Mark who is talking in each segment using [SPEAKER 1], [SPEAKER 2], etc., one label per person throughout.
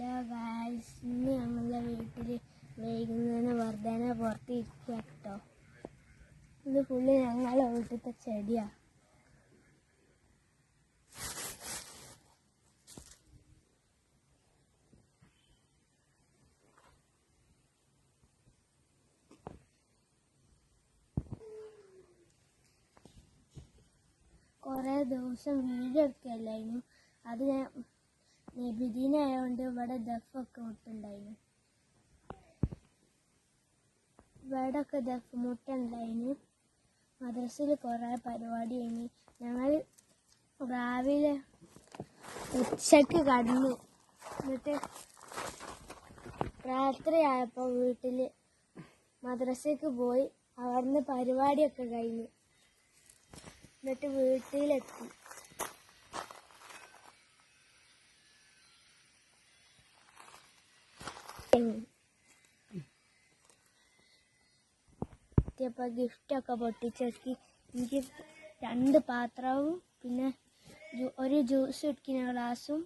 [SPEAKER 1] Hello guys, ഇന്ന് ഞങ്ങളുടെ വീട്ടിൽ വൈകുന്നേരം വെറുതെ പുറത്തിരിക്കുക കേട്ടോ. ഇത് ഫുള്ള് ഞങ്ങളുടെ വീട്ടിലത്തെ ചെടിയാണ്. കുറേ ദിവസം വീഡിയോ എടുക്കുകയല്ലായിരുന്നു. അത് ഞാൻ നബിദിനായതുകൊണ്ട് ഇവിടെ ദഫൊക്കെ മുട്ടുണ്ടായിരുന്നു. ഇവിടെയൊക്കെ ദഫ് മുട്ടുണ്ടായിരുന്നു. മദ്രസയിൽ കുറേ പരിപാടി കഴിഞ്ഞ് ഞങ്ങൾ രാവിലെ ഉച്ചയ്ക്ക് കടന്നു. എന്നിട്ട് രാത്രിയായപ്പോൾ വീട്ടിൽ മദ്രസയ്ക്ക് പോയി. അവിടുന്ന് പരിപാടിയൊക്കെ കഴിഞ്ഞു. എന്നിട്ട് വീട്ടിലെത്തി. എത്തിയപ്പോൾ ഗിഫ്റ്റൊക്കെ പൊട്ടിച്ചെത്തി. എനിക്ക് 2 പാത്രവും പിന്നെ ഒരു ജ്യൂസ് കുടിക്കുന്ന ഗ്ലാസും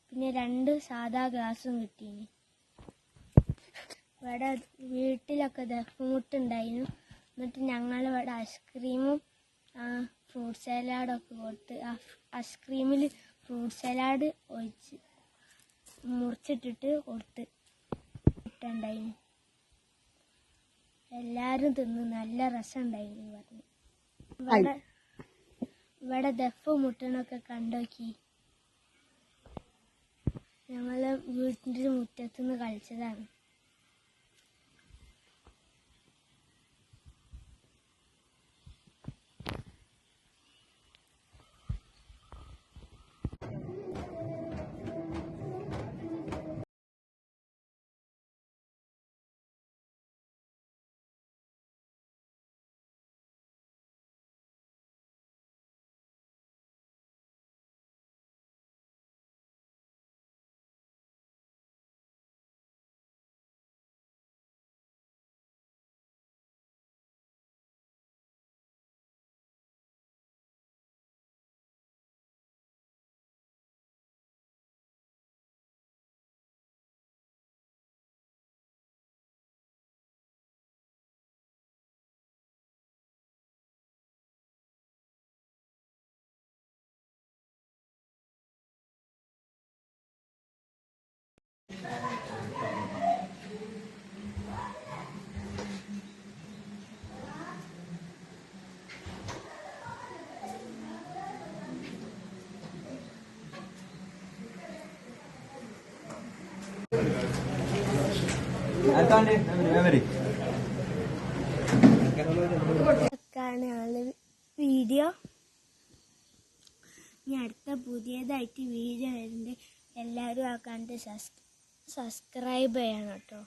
[SPEAKER 1] പിന്നെ 2 സാധാ ഗ്ലാസും കിട്ടീന്. ഇവിടെ വീട്ടിലൊക്കെ ദഫ്മുട്ടുണ്ടായിരുന്നു. എന്നിട്ട് ഞങ്ങളിവിടെ ഐസ്ക്രീമും ഫ്രൂട്ട് സലാഡൊക്കെ കൊടുത്ത് ഐസ്ക്രീമിൽ ഫ്രൂട്ട് സലാഡ് ഒഴിച്ച് മുറിച്ചിട്ടിട്ട് കൊടുത്ത് ഇട്ടുണ്ടായിരുന്നു. എല്ലാവരും തിന്ന് നല്ല രസമുണ്ടായിരുന്നു പറഞ്ഞു. ഇവിടെ ദഫ് മുട്ടണൊക്കെ കണ്ടോക്കി. ഞങ്ങള് വീട്ടിൻ്റെ മുറ്റത്തുനിന്ന് കളിച്ചതാണ്. വീഡിയോ ഇനി അടുത്ത പുതിയതായിട്ട് വീഡിയോ വരുന്നുണ്ട്. എല്ലാവരും ആ കണ്ട് സബ്സ്ക്രൈബ് ചെയ്യണം കേട്ടോ.